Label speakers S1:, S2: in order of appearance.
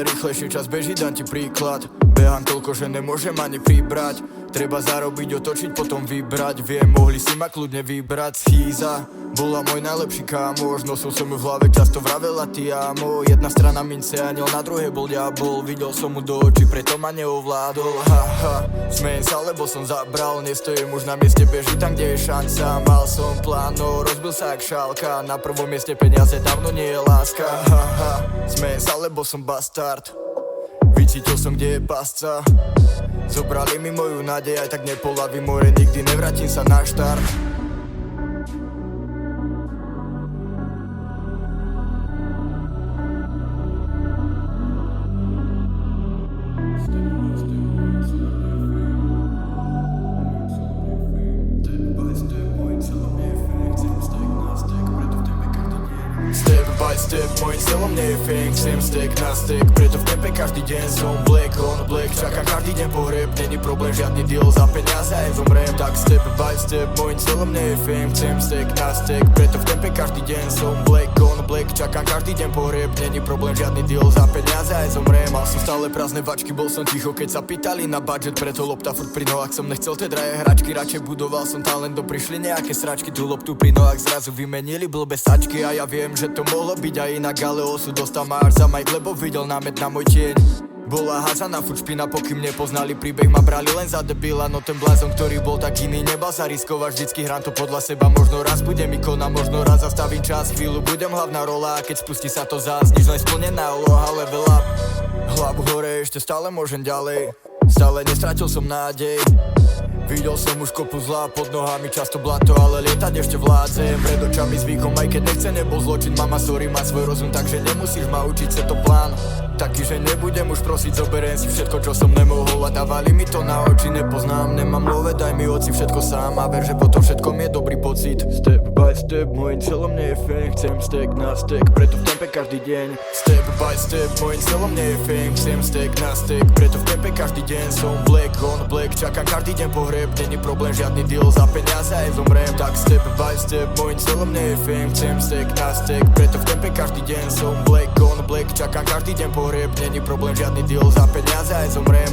S1: rýchlejšie čas beží, dám ti príklad. Behám toľko, že nemôžem ani pribrať. Treba zarobiť, otočiť, potom vybrať. Viem, mohli si ma kľudne vybrať. Schýza bola môj najlepší kámoš. Nosil som ju v hlave, často vravela ti amo. Jedna strana mince aniel, na druhej bol diabol. Videl som mu do očí, preto ma neovládol. Haha, smejem sa, lebo som zabral. Nestojím už na mieste, beží tam, kde je šanca. Mal som plán, no rozbil sa jak šálka. Na prvom mieste peniaze, dávno nie je láska. Haha, smejem sa, lebo som bastard. Vycítil som, kde je pasca. Zobrali mi moju nádej, aj tak nepolavím more. Nikdy nevrátim sa na štart. Step by step, môjim cieľom nie je fame. Chcem stack na stack, preto v tempe každý deň som black on black. Čakám každý deň pohreb, není problém, žiadny deal za peniaze, aj zomrem. Tak step by step, môjim cieľom nie je fame. Chcem stack na stack, preto v tempe každý deň som black on black. Čakám každý deň pohreb, není problém, žiadny deal za peniaze, aj zomrem. Mal som stále prázdne vačky, bol som ticho, keď sa pýtali na budget. Preto lopta furt pri nohách, som nechcel tie draje hračky. Radšej budoval som talent, prišli nejaké sračky. Tu loptu pri nohách zrazu vymenili blbé sačky. A ja viem, že to mohlo byť aj inak, ale osud dostal ma až za majk, lebo videl námet na môj tieň. Bola házaná furt špina, pokým nepoznali príbeh, ma brali len za debila. No ten blázon, ktorý bol tak iný, nebal sa riskovať. Vždycky hrám to podľa seba, možno raz budem ikona, možno raz zastavím čas, chvíľu budem hlavná rola. A keď spustí sa to zás, nič len splnená úloha, level up. Hlavu hore, ešte stále môžem ďalej. Stále nestratil som nádej. Videl som už kopu zla, pod nohami často blato, ale lietať ešte vládzem. Pred očami zvykom, aj keď nechce, nebol zločin. Mama sorry, má svoj rozum, takže nemusíš ma učiť, se to plán. Taký, že nebudem už prosiť, zoberiem si všetko, čo som nemohol. A dávali mi to na oči, nepoznám, nemám love, daj mi oci všetko sám. A ver, že po tom všetkom je dobrý pocit. Step by step, môjim cieľom nie je fame. Chcem stack na stack, preto v tempe každý deň. Step by step, môjim cieľom nie je fame. Chcem stack na stack, preto v tempe každý deň som black on black. Čakám každý deň pohreb, není problém, žiadny deal za peniaze, aj zomrem. Tak step by step, môjim cieľom nie je fame. Chcem stack na stack, preto v tempe každý deň som black on black. Čakám každý deň pohreb, není problém, žiadny deal za peniaze, aj zomrem.